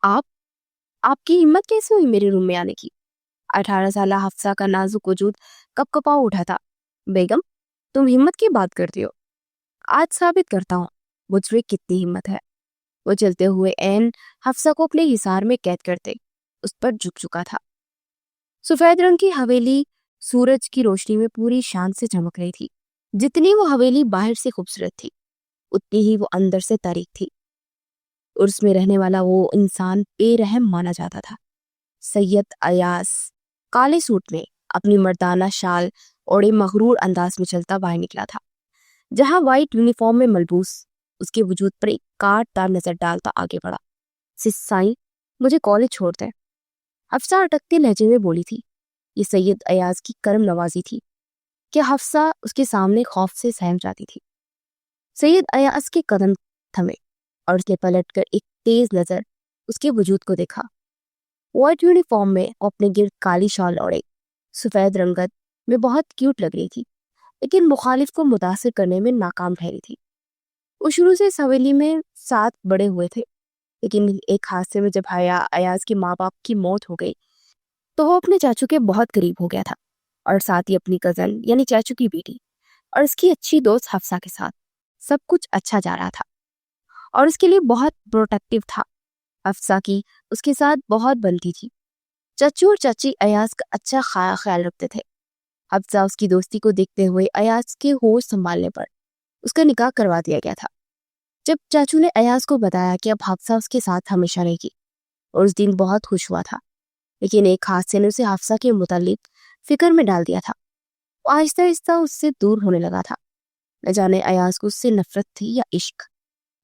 آپ آپ کی ہمت کیسے ہوئی میرے روم میں آنے کی؟ 18 سالہ حفصہ کا نازک وجود کپ کپا اٹھا تھا۔ بیگم، تم ہمت کی بات کرتی ہو؟ آج ثابت کرتا ہوں مجھ میں کتنی ہمت ہے۔ وہ چلتے ہوئے عین حفصہ کو اپنے حصار میں قید کرتے اس پر جھک چکا تھا۔ سفید رنگ کی حویلی سورج کی روشنی میں پوری شان سے چمک رہی تھی۔ جتنی وہ حویلی باہر سے خوبصورت تھی اتنی ہی وہ اندر سے تاریک تھی۔ اس میں رہنے والا وہ انسان بے رحم مانا جاتا تھا۔ سید ایاز کالے سوٹ میں اپنی مردانہ شال اوڑے مغرور انداز میں چلتا باہر نکلا تھا۔ جہاں وائٹ یونیفارم میں ملبوس اس کے وجود پر ایک کاٹ دار نظر ڈالتا آگے بڑھا۔ سائیں، مجھے کالج چھوڑ دیں، حفصہ اٹکتے لہجے میں بولی تھی۔ یہ سید ایاز کی کرم نوازی تھی کہ حفصہ اس کے سامنے خوف سے سہم جاتی تھی۔ سید ایاز کے قدم تھمے اور اس نے پلٹ کر ایک تیز نظر اس کے وجود کو دیکھا۔ وائٹ یونیفارم میں اپنے گرد کالی شال اوڑے سفید رنگت میں بہت کیوٹ لگ رہی تھی، لیکن مخالف کو متاثر کرنے میں ناکام ٹھہری تھی۔ وہ شروع سے اس حویلی میں ساتھ بڑے ہوئے تھے، لیکن ایک حادثے میں جب ایاز کے ماں باپ کی موت ہو گئی تو وہ اپنے چاچو کے بہت قریب ہو گیا تھا، اور ساتھ ہی اپنی کزن یعنی چاچو کی بیٹی اور اس کی اچھی دوست حفصہ کے ساتھ سب کچھ اچھا جا رہا تھا اور اس کے لیے بہت پروٹیکٹیو تھا۔ حفصہ کی اس کے ساتھ بہت بنتی تھی۔ چچو اور چچی ایاز کا اچھا خیال رکھتے تھے۔ حفصہ اس کی دوستی کو دیکھتے ہوئے ایاز کے ہوش سنبھالنے پر اس کا نکاح کروا دیا گیا تھا۔ جب چاچو نے ایاز کو بتایا کہ اب حفصہ اس کے ساتھ ہمیشہ رہے گی اور اس دن بہت خوش ہوا تھا، لیکن ایک حادثے نے اسے حفصہ کے متعلق فکر میں ڈال دیا تھا۔ وہ آہستہ آہستہ اس سے دور ہونے لگا تھا۔ نہ جانے ایاز کو اس سے نفرت تھی یا عشق،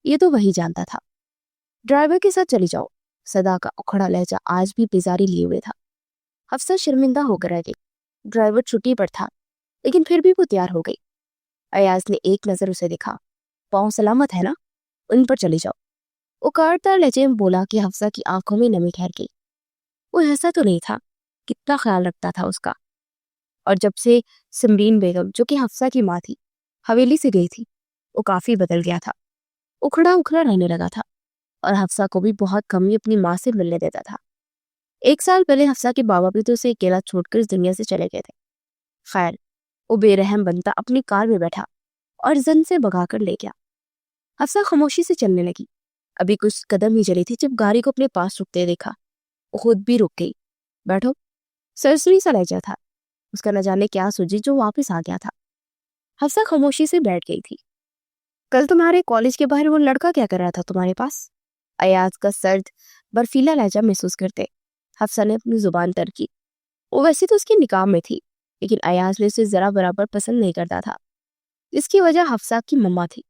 یہ تو وہی جانتا تھا۔ ڈرائیور کے ساتھ چلی جاؤ، صدا کا اکھڑا لہجہ آج بھی بیزاری لیے ہوئے تھا۔ حفصہ شرمندہ ہو کر رہ گئی۔ ڈرائیور چھٹی پر تھا، لیکن پھر بھی وہ تیار ہو گئی۔ ایاز نے ایک نظر اسے دیکھا۔ پاؤں سلامت ہے نا؟ ان پر چلی جاؤ۔ وہ کاٹدار لہجے میں بولا کہ حفصہ کی آنکھوں میں نمی ٹھہر گئی۔ وہ ایسا تو نہیں تھا، کتنا خیال رکھتا تھا اس کا۔ اور جب سے سمرین بیگم جو کہ حفصہ کی ماں تھی حویلی سے گئی تھی، وہ کافی بدل گیا تھا۔ اکھڑا اکھڑا رہنے لگا تھا اور حفصہ کو بھی بہت کم ہی اپنی ماں سے ملنے دیتا تھا۔ 1 سال پہلے حفصہ کے بابا بھی تو اسے اکیلا چھوڑ کر اس دنیا سے چلے گئے تھے۔ خیر، وہ بے رحم بنتا اپنی کار میں بیٹھا اور زن سے بگا کر لے گیا۔ حفصہ خاموشی سے چلنے لگی۔ ابھی کچھ قدم ہی چلی تھی جب گاڑی کو اپنے پاس رکتے دیکھا۔ وہ خود بھی رک گئی۔ بیٹھو۔ سرسری سا لہجہ تھا اس کا، نہ جانے کیا سوجی جو واپس آ گیا تھا۔ حفصہ خاموشی سے بیٹھ گئی تھی۔ کل تمہارے کالج کے باہر وہ لڑکا کیا کر رہا تھا تمہارے پاس؟ ایاز کا سرد برفیلا لہجہ محسوس کرتے حفصہ نے اپنی زبان تر کی۔ وہ ویسے تو اس کے نکاح میں تھی، لیکن ایاز نے اسے ذرا برابر پسند نہیں کرتا تھا۔ اس کی وجہ حفصہ کی مما تھی۔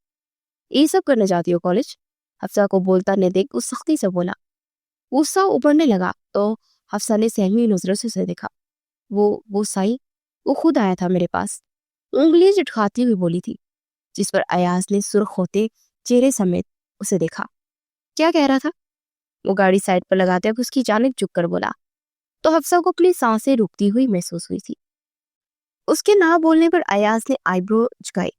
یہ سب کرنے جاتی ہو کالج؟ حفصہ کو بولتا نے دیکھ وہ سختی سے بولا۔ غصہ ابھرنے لگا تو حفصہ نے سہمی نظروں سے اسے دیکھا۔ وہ سائی، وہ خود آیا تھا میرے پاس، انگلیاں چٹکاتی ہوئی بولی تھی، جس پر ایاز نے سرخ ہوتے چہرے سمیت اسے دیکھا۔ کیا کہہ رہا تھا؟ وہ گاڑی سائڈ پر لگاتے اب اس کی جانب جھک کر بولا تو حفصہ کو اپنی سانسیں رکتی ہوئی محسوس ہوئی تھی۔ اس کے نہ بولنے پر ایاز نے آئی برو جھکائی۔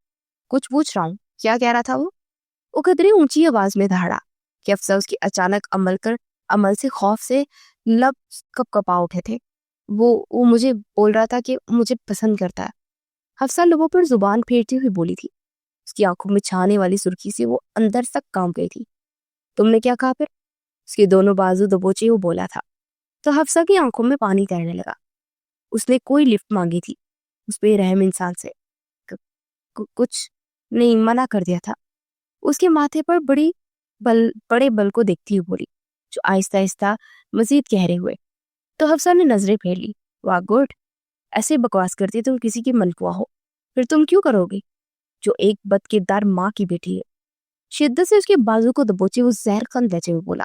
کچھ پوچھ رہا ہوں، کیا کہہ رہا تھا وہ قدرے اونچی آواز میں دہاڑا کہ حفصہ اس کے اچانک عمل سے خوف سے لب کپ کپا اٹھے تھے۔ وہ مجھے بول رہا تھا کہ مجھے پسند کرتا ہے۔ حفصہ لبوں پر زبان پھیرتی ہوئی بولی تھی۔ اس کی آنکھوں میں چھانے والی سرخی سے وہ اندر تک کانپ گئی تھی۔ تم نے کیا کہا پھر؟ اس کے دونوں بازو دبوچے وہ بولا تھا تو حفصہ کی آنکھوں میں پانی تیرنے لگا۔ اس نے کوئی لفٹ مانگی تھی اس بے رحم انسان سے؟ کچھ نہیں، منع کر دیا تھا۔ اس کے ماتھے پر بڑے بل کو دیکھتی ہوئی بولی، جو آہستہ آہستہ مزید گہرے ہوئے۔ تو حفصہ نے نظریں پھیر لی۔ واہ گڈ، ایسے بکواس کرتی تم کسی کی منقوا ہو، پھر تم کیوں کرو گی جو ایک بد کردار ماں کی بیٹی ہے؟ شدت سے اس کے بازو کو دبوچے وہ زہر خند لہجے میں بولا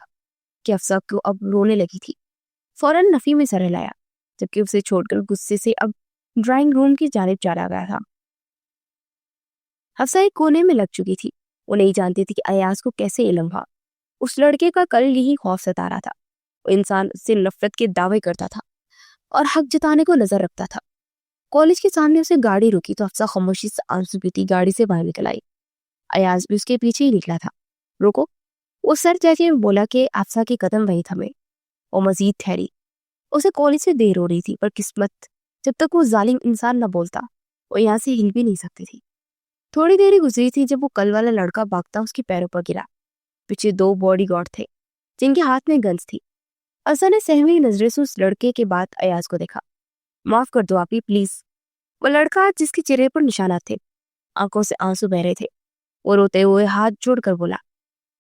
کہ حفصہ کو اب رونے لگی تھی۔ فوراً نفی میں سر ہلایا، جبکہ اسے چھوڑ کر غصے سے اب ڈرائنگ روم کی جانب چلا گیا تھا۔ حفصہ ایک کونے میں لگ چکی تھی۔ وہ نہیں جانتی تھی کہ ایاز کو کیسے علم ہوا۔ اس لڑکے کا کل یہی خوف ستا رہا تھا۔ وہ انسان اس سے نفرت کے دعوے کرتا تھا اور حق جتانے کو نظر رکھتا تھا۔ کالج کے سامنے اسے گاڑی رکی تو حفصہ خاموشی سے آنسو پیتی گاڑی سے باہر نکل آئی۔ ایاز بھی اس کے پیچھے ہی نکلا تھا۔ روکو، وہ سر چاچے میں بولا کہ افسا کے قدم وہیں تھمے. وہ مزید ٹھہری. اسے کالج سے دیر ہو رہی تھی، پر قسمت جب تک وہ ظالم انسان نہ بولتا وہ یہاں سے ہل بھی نہیں سکتی تھی. تھوڑی دیر ہی گزری تھی جب وہ کل والا لڑکا بھاگتا اس کے پیروں پر گرا. پیچھے 2 باڈی گارڈ تھے جن کے ہاتھ میں گنز تھی. افسا نے سہمی نظریں سے اس لڑکے کے بعد ایاز کو دیکھا. معاف کر دو آپی پلیز. وہ لڑکا جس کے چہرے پر نشانات تھے، آنکھوں سے آنسو بہ رہے تھے، وہ روتے ہوئے ہاتھ جوڑ کر بولا.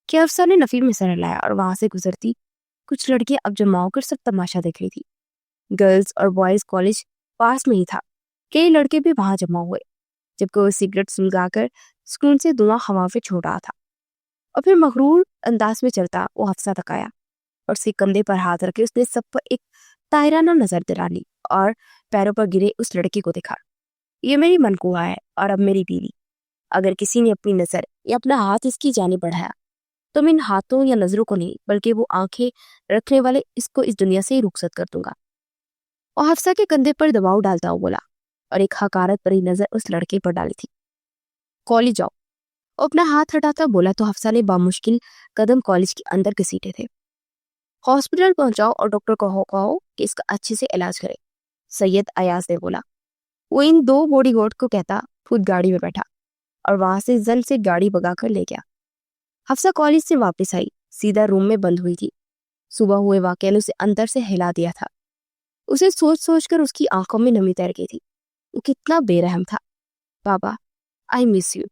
کہ افسا نے نفی میں سر ہلایا اور وہاں سے گزرتی کچھ لڑکیاں اب جمع ہو کر سب تماشا دیکھ رہی تھی. گرلز اور بوائز کالج پاس میں ہی تھا. کئی لڑکے بھی وہاں جمع ہوئے جبکہ وہ سگریٹ سلگا کر سکون سے دھواں ہوا پہ چھوڑ رہا تھا. اور پھر مغرور انداز میں چلتا وہ افسا تک آیا اور اس کے کندھے پر ہاتھ رکھے اس نے سب پر ایک طاہرانہ نظر ڈالی اور پیروں پر گرے اس لڑکی کو دیکھا. یہ میری منقوہ ہے اور اب میری بیوی. اگر کسی نے اپنی نظر یا اپنا ہاتھ اس کی جانب بڑھایا تو میں ان ہاتھوں یا نظروں کو نہیں بلکہ وہ آنکھیں رکھنے والے اس کو اس دنیا سے ہی رخصت کر دوں گا. اور حفصہ کے کندھے پر دباؤ ڈالتا ہوا بولا اور ایک حقارت بھری نظر اس لڑکے پر ڈالی تھی. کالج جاؤ. اور اپنا ہاتھ ہٹاتا بولا تو حفصہ نے بامشکل قدم کالج کے اندر گھسیٹے تھے. ہاسپٹل پہنچاؤ اور ڈاکٹر کو کہو کہ اس کا اچھے سے علاج کرے. سید ایاز نے بولا. وہ ان 2 باڈی گارڈ کو کہتا خود گاڑی میں بیٹھا اور وہاں سے زن سے گاڑی بگا کر لے گیا. حفصہ کالج سے واپس آئی، سیدھا روم میں بند ہوئی تھی. صبح ہوئے واقعے نے اسے اندر سے ہلا دیا تھا. اسے سوچ سوچ کر اس کی آنکھوں میں نمی تیر گئی تھی. وہ کتنا بے رحم تھا. بابا آئی مس یو.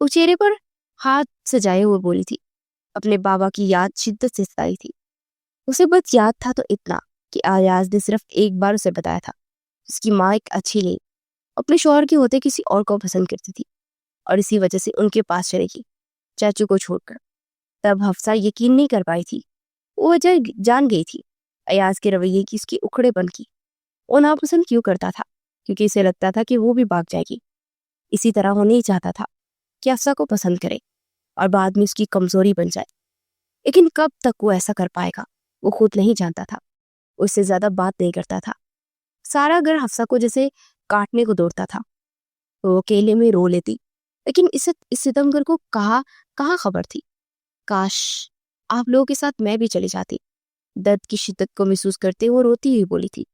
وہ چہرے پر ہاتھ سجائے ہوئے بولی تھی. اپنے بابا کی یاد شدت سے ستائی تھی. اسے بس یاد تھا تو اتنا کہ ایاز نے صرف ایک بار اسے بتایا تھا اس کی ماں ایک اچھی نہیں، اپنے شوہر کے ہوتے کسی اور کو پسند کرتی تھی اور اسی وجہ سے ان کے پاس چلے گی چاچو کو چھوڑ کر. تب حفصہ یقین نہیں کر پائی تھی. وہ وجہ جان گئی تھی ایاز کے رویے کی، اس کی اکھڑے بن کی. وہ ناپسند کیوں کرتا تھا؟ کیونکہ اسے لگتا تھا کہ وہ بھی بھاگ جائے گی. اسی طرح وہ نہیں چاہتا تھا کہ حفصہ کو پسند کرے اور بعد میں اس کی کمزوری بن جائے. لیکن کب تک وہ ایسا کر پائے گا وہ خود نہیں جانتا تھا. اس سے زیادہ بات نہیں کرتا تھا. سارا گھر حفصہ کو جیسے کاٹنے کو دوڑتا تھا. وہ اکیلے میں رو لیتی، لیکن اس ستمگر کو کہاں خبر تھی. کاش آپ لوگوں کے ساتھ میں بھی چلی جاتی. درد کی شدت کو محسوس کرتے وہ روتی ہوئی بولی تھی.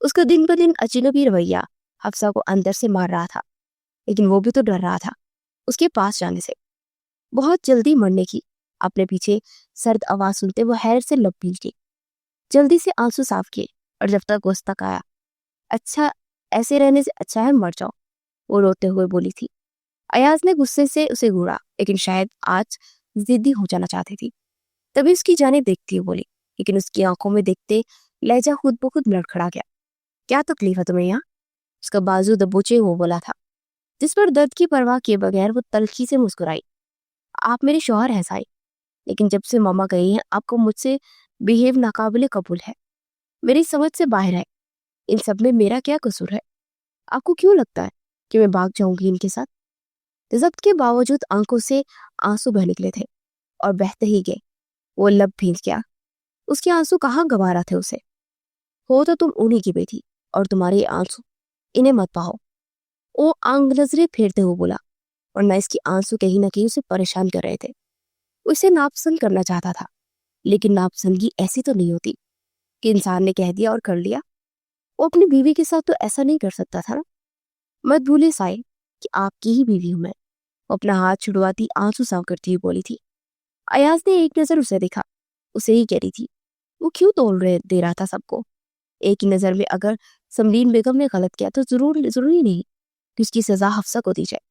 اس کا دن بدن اجنبی رویہ حفصہ کو اندر سے مار رہا تھا، لیکن وہ بھی تو ڈر رہا تھا اس کے پاس جانے سے. بہت جلدی مرنے کی. اپنے پیچھے سرد آواز سنتے وہ حیرت سے لب بھیج گئی. جلدی سے آنسو صاف کیے اور جب تک گوشت تک آیا. اچھا ایسے رہنے سے اچھا ہے مر جاؤ، وہ روتے ہوئے بولی تھی. ایاز نے غصے سے اسے گھوڑا، لیکن شاید آج ضدی ہو جانا چاہتی تھی. تبھی اس کی جانب دیکھتی ہوئی بولی، لیکن اس کی آنکھوں میں دیکھتے لہجہ خود بخود لڑکھڑا گیا. کیا تکلیف ہے تمہیں یہاں؟ اس کا بازو دبوچے ہو بولا تھا، جس پر درد کی پرواہ کیے بغیر وہ تلخی سے مسکرائی. آپ میرے شوہر ہیں سائی، لیکن جب سے ماما گئی ہیں آپ کو مجھ سے بیہیو ناقابل قبول ہے. میری سمجھ سے باہر ہے. ان سب میں میرا کیا قصور ہے؟ آپ کو کیوں لگتا ہے کہ میں بھاگ جاؤں گی ان کے ساتھ؟ ضبط کے باوجود آنکھوں سے آنسو بہ نکلے تھے اور بہتے ہی گئے. وہ لب بھیج گیا. اس کے آنسو کہاں گوارا تھے اسے. ہو تو تم انہی کی بیٹی اور تمہارے آنسو انہیں مت پاؤ. وہ آنکھ نظریں پھیرتے ہوئے بولا، اور نہ اس کی آنسو کہیں نہ کہیں اسے پریشان کر رہے تھے. اسے ناپسند کرنا چاہتا تھا، لیکن ناپسندگی ایسی تو نہیں ہوتی کہ انسان نے کہہ دیا اور کر لیا. وہ اپنی بیوی کے ساتھ تو ایسا نہیں کر سکتا تھا نا. مت بھولے سائے کہ آپ کی ہی بیوی ہوں میں. وہ اپنا ہاتھ چھڑواتی آنسو صاف کرتی ہوئی بولی تھی. ایاز نے ایک نظر اسے دیکھا. اسے ہی کہہ رہی تھی وہ کیوں دے رہا تھا سب کو. ایک ہی نظر میں اگر سمرین بیگم نے غلط کیا تو ضروری نہیں کہ اس کی سزا حفصہ کو دی جائے.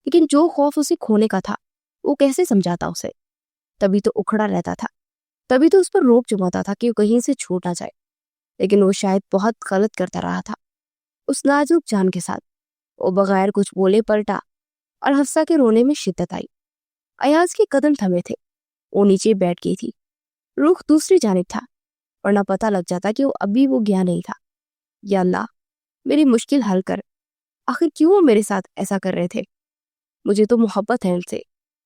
لیکن جو خوف اسے کھونے کا تھا وہ کیسے سمجھاتا اسے. تبھی تو اکھڑا رہتا تھا، تبھی تو اس پر روپ جماتا تھا کہ وہ کہیں سے چھوٹ نہ جائے. لیکن وہ شاید بہت غلط کرتا رہا تھا. اس نازک جان کے ساتھ وہ بغیر کچھ بولے پلٹا اور حفصہ کے رونے میں شدت آئی. ایاز کے قدم تھمے تھے. وہ نیچے بیٹھ گئی تھی. رخ دوسری جانب تھا، ورنہ پتہ لگ جاتا کہ وہ ابھی وہ گیا نہیں تھا. یا اللہ میری مشکل حل کر. آخر کیوں وہ میرے ساتھ ایسا کر رہے تھے؟ مجھے تو محبت ہے ان سے.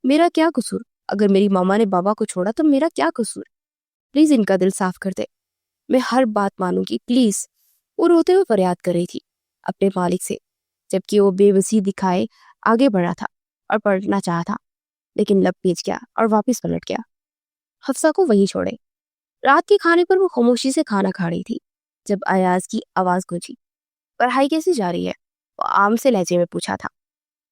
میرا کیا قصور؟ اگر میری ماما نے بابا کو چھوڑا تو میرا کیا قصور؟ پلیز ان کا دل صاف کر دے. میں ہر بات مانوں گی پلیز. وہ روتے ہوئے فریاد کر رہی تھی اپنے مالک سے، جبکہ وہ بے بسی دکھائے آگے بڑھا تھا اور پلٹنا چاہا تھا، لیکن لب پیچ گیا اور واپس پلٹ گیا. حفصہ کو وہیں چھوڑے۔ رات کے کھانے پر وہ خاموشی سے کھانا کھا رہی تھی جب ایاز کی آواز گونجی۔ پڑھائی کیسی جا رہی ہے؟ وہ عام سے لہجے میں پوچھا تھا۔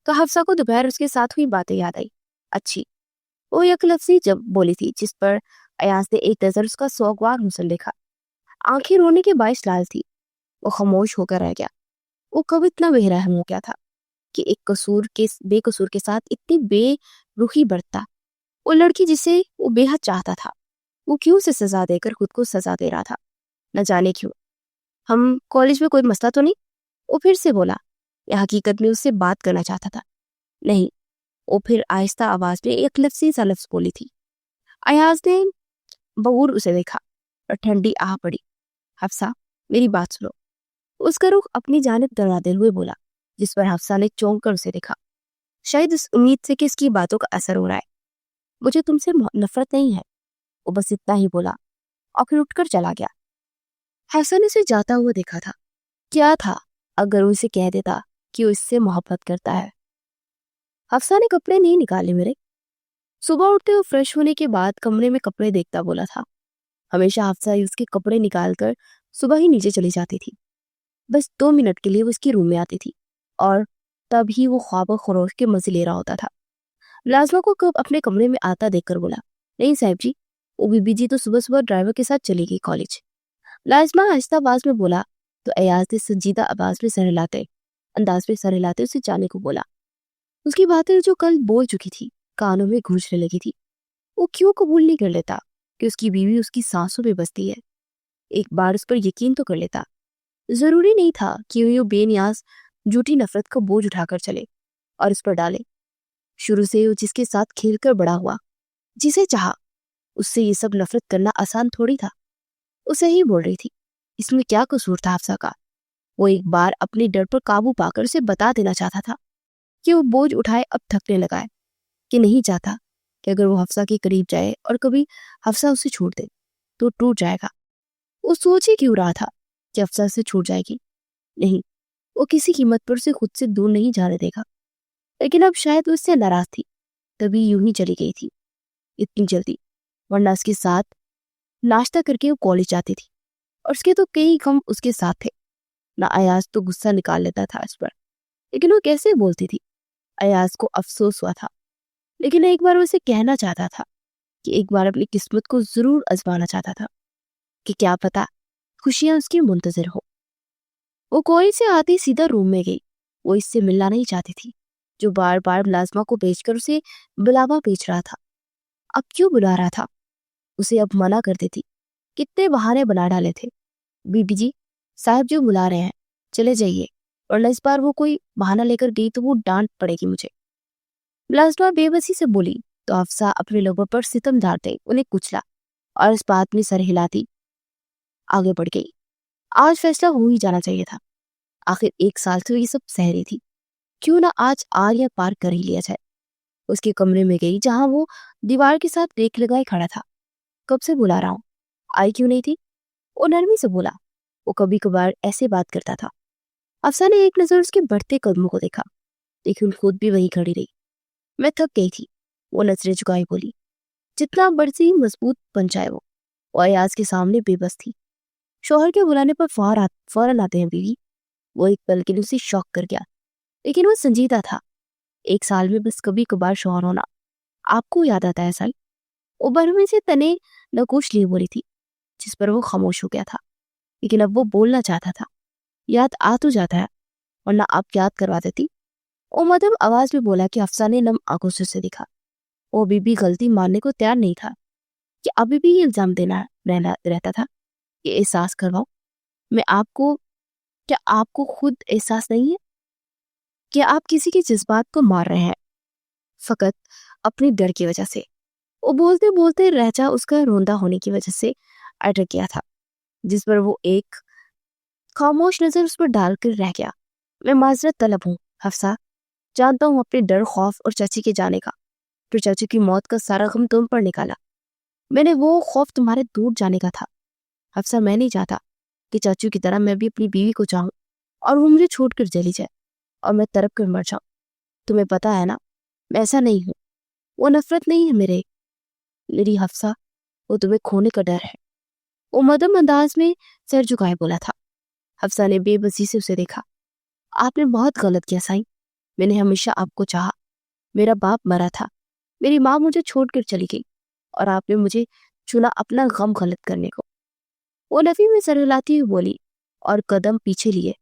تو حفصہ کو دوپہر اس کے ساتھ ہوئی باتیں یاد آئی۔ اچھی، وہ یک لفظی جب بولی تھی، جس پر ایاز نے ایک نظر اس کا سوگوار حسن دیکھا۔ آنکھیں رونے کے باعث لال تھی۔ وہ خاموش ہو کر رہ گیا۔ وہ کب اتنا بے رحم ہو گیا تھا کہ ایک بے قصور کے ساتھ اتنی بے روحی برتتا؟ وہ لڑکی جسے وہ بے حد چاہتا تھا، وہ کیوں سے سزا دے کر خود کو سزا دے رہا تھا؟ نہ جانے کیوں۔ ہم کالج میں کوئی مسئلہ تو نہیں؟ وہ پھر سے بولا۔ یہ حقیقت میں اس سے بات کرنا چاہتا تھا۔ نہیں۔ وہ پھر آہستہ آواز میں ایک لفظی سا لفظ بولی تھی۔ ایاز نے بغور اسے دیکھا اور ٹھنڈی آہ پڑی۔ حفصہ، میری بات سنو۔ اس کا رخ اپنی جانب دوڑاتے ہوئے بولا، جس پر حفصہ نے چونک کر اسے دیکھا، شاید اس امید سے کہ اس کی باتوں کا اثر ہو رہا ہے۔ مجھے تم سے نفرت نہیں ہے۔ وہ بس اتنا ہی بولا اور پھر اٹھ کر چلا گیا۔ حفصہ نے اسے جاتا ہوا دیکھا تھا۔ کیا تھا اگر وہ اسے کہہ دیتا کہ وہ اس سے محبت کرتا ہے؟ حفصہ نے کپڑے نہیں نکالے میرے۔ صبح اٹھتے ہوئے فریش ہونے کے بعد کمرے میں کپڑے دیکھتا بولا تھا۔ ہمیشہ حفصہ اس کے کپڑے نکال کر صبح ہی نیچے چلی جاتی تھی۔ بس 2 منٹ کے لیے وہ اس کی روم میں آتی تھی اور تب ہی وہ خواب و خروش کے مزے لے رہا ہوتا تھا۔ لازمہ کو کب اپنے کمرے میں آتا دیکھ کر بولا، نہیں صاحب جی، وہ بی بی جی تو صبح صبح ڈرائیور کے ساتھ چلی گئی کالج۔ لازمہ آہستہ آواز میں بولا تو ایاز نے سنجیدہ انداز میں سر ہلاتے اسے جانے کو بولا۔ اس کی باتیں جو کل بول چکی تھی کانوں میں گونجنے لگی تھی۔ وہ کیوں قبول نہیں کر لیتا کہ اس کی بیوی اس کی سانسوں میں بستی ہے؟ ایک بار اس پر یقین تو کر لیتا۔ ضروری نہیں تھا کہ وہ بے نیاز جھوٹی نفرت کا بوجھ اٹھا کر چلے اور اس پر ڈالے۔ شروع سے وہ جس کے ساتھ کھیل کر بڑا ہوا، جسے چاہا، اس سے یہ سب نفرت کرنا آسان تھوڑی تھا۔ اسے ہی بول رہی تھی، اس میں کیا قصور تھا حفصہ کا؟ وہ ایک بار اپنے ڈر پر قابو پا کر اسے بتا دینا چاہتا تھا کہ وہ بوجھ اٹھائے اب تھکنے لگا ہے، کہ نہیں چاہتا کہ اگر وہ حفصہ کے قریب جائے اور کبھی حفصہ اسے چھوڑ دے تو ٹوٹ جائے گا۔ وہ سوچ ہی کیوں رہا تھا کہ حفصہ سے چھوٹ جائے گی؟ نہیں، وہ کسی قیمت پر اسے خود سے دور نہیں جانے دے گا۔ لیکن اب شاید وہ اس سے ناراض تھی، تبھی یوں ہی چلی گئی تھی اتنی جلدی، ورنہ اس کے ساتھ ناشتہ کر کے وہ کالج جاتی تھی اور اس کے تو کئی غم اس کے ساتھ تھے۔ نہ ایاز تو غصہ نکال لیتا تھا اس پر، لیکن وہ کیسے بولتی تھی؟ ایاز کو افسوس ہوا تھا، لیکن ایک بار وہ اسے کہنا چاہتا تھا کہ ایک بار اپنی قسمت کو ضرور آزمانا چاہتا تھا کہ کیا پتا خوشیاں اس کی منتظر ہو۔ وہ کالج سے آتی سیدھا روم میں گئی۔ وہ اس سے ملنا نہیں چاہتی تھی جو بار بار ملازمہ کو بھیج کر اسے بلاوا بھیج رہا تھا۔ اب کیوں بلا رہا تھا؟ اسے اب منع کر دیتی۔ کتنے بہانے بنا ڈالے تھے۔ بی بی جی، صاحب جو بلا رہے ہیں، چلے جائیے، ورنہ اس بار وہ کوئی بہانہ لے کر گئی تو وہ ڈانٹ پڑے گی مجھے۔ ملازمہ بے بسی سے بولی تو حفصہ اپنے لوگوں پر ستم ڈالتے انہیں کچلا اور اس بات میں سر ہلاتی آگے بڑھ گئی۔ آج فیصلہ ہو ہی جانا چاہیے تھا۔ آخر 1 سال سے یہ سب سہ رہی تھی، کیوں نہ آج آر یا پار کر ہی لیا جائے۔ اس کے کمرے میں گئی جہاں وہ دیوار کے ساتھ ریک لگائے کھڑا تھا۔ کب سے بلا رہا ہوں، آئی کیوں نہیں تھی؟ وہ نرمی سے بولا۔ وہ کبھی کبھار ایسے بات کرتا تھا۔ حفصہ نے ایک نظر اس کے بڑھتے قدموں کو دیکھا، لیکن خود بھی وہیں کھڑی رہی۔ میں تھک گئی تھی، وہ نظریں جھکائے بولی۔ جتنا برسی مضبوط بن جائے وہ ایاز کے سامنے بے بس تھی۔ شوہر کے بلانے پر فوراً آتے ہیں بیوی۔ وہ ایک پل کے لیے اسے شوق کر گیا، لیکن وہ سنجیدہ تھا۔ 1 سال میں بس کبھی کبھار شوہر ہونا، آپ کو یاد آتا ہے سال؟ وہ برہمی سے تنے نکوش لیے بولی تھی، جس پر وہ خاموش ہو گیا تھا، لیکن اب وہ بولنا چاہتا تھا۔ یاد آ تو جاتا ہے، ورنہ آپ یاد کروا دیتی۔ وہ مدھم آواز میں بولا کہ حفصہ نے نم آنکھوں سے اسے دیکھا۔ وہ بھی غلطی ماننے کو تیار نہیں تھا کہ ابھی بھی یہ الزام دینا رہتا تھا کہ احساس کرواؤ۔ کیا آپ کو خود احساس نہیں ہے کہ آپ کسی کے جذبات کو مار رہے ہیں فقط اپنی ڈر کی وجہ سے؟ وہ بولتے بولتے لہجہ اس کا روندا ہونے کی وجہ سے اٹک گیا تھا، جس پر وہ ایک خاموش نظر اس پر ڈال کر رہ گیا۔ میں معذرت طلب ہوں حفصہ، جانتا ہوں اپنے ڈر، خوف اور چاچی کے جانے کا، پھر چاچی کی موت کا سارا غم تم پر نکالا۔ میں نے وہ خوف تمہارے دور جانے کا تھا حفصہ۔ میں نہیں چاہتا کہ چاچو کی طرح میں بھی اپنی بیوی کو چاہوں اور وہ مجھے چھوڑ کر چلی جائے اور میں تڑپ کر مر جاؤں۔ تمہیں پتا ہے نا میں ایسا نہیں ہوں۔ وہ نفرت نہیں ہے میری حفصہ، وہ تمہیں کھونے کا ڈر ہے، وہ مدم انداز میں سر جھکائے بولا تھا۔ حفصہ نے بے بسی سے اسے دیکھا۔ آپ نے بہت غلط کیا سائیں، میں نے ہمیشہ آپ کو چاہا، میرا باپ مرا تھا، میری ماں مجھے چھوڑ کر چلی گئی، اور آپ نے مجھے چنا اپنا غم غلط کرنے کو۔ وہ نفی میں سر ہلاتی ہوئی بولی اور قدم پیچھے لیے۔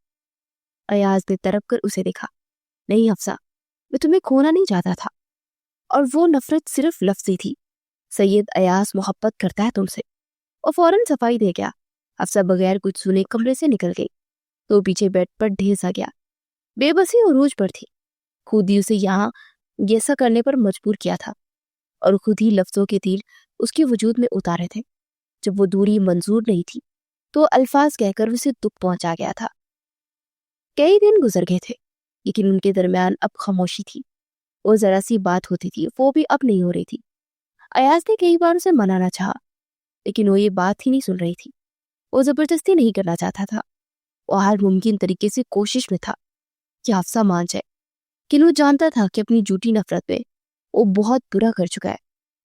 ایاز نے تڑپ کر اسے دیکھا۔ نہیں حفصہ، میں تمہیں کھونا نہیں چاہتا تھا، اور وہ نفرت صرف لفظی تھی۔ سید ایاز محبت کرتا ہے تم سے۔ اور فوراً صفائی دے گیا۔ حفصہ بغیر کچھ سنے کمرے سے نکل گئی تو پیچھے بیڈ پر ڈھیسا گیا۔ بے بسی عروج پر تھی، خود ہی اسے یہاں ایسا کرنے پر مجبور کیا تھا، اور خود ہی لفظوں کے تیر اس کے وجود میں اتارے تھے۔ جب وہ دوری منظور نہیں تھی تو الفاظ کہہ کر اسے دکھ پہنچا گیا تھا۔ کئی دن گزر گئے تھے، لیکن ان کے درمیان اب خاموشی تھی۔ وہ ذرا سی بات ہوتی تھی، وہ بھی اب نہیں ہو رہی تھی۔ ایاز نے کئی بار اسے منانا چاہا، لیکن وہ یہ بات ہی نہیں سن رہی تھی۔ وہ زبردستی نہیں کرنا چاہتا تھا، وہ ہر ممکن طریقے سے کوشش میں تھا کہ حفصہ مان جائے، لیکن وہ جانتا تھا کہ اپنی جھوٹی نفرت پہ وہ بہت برا کر چکا ہے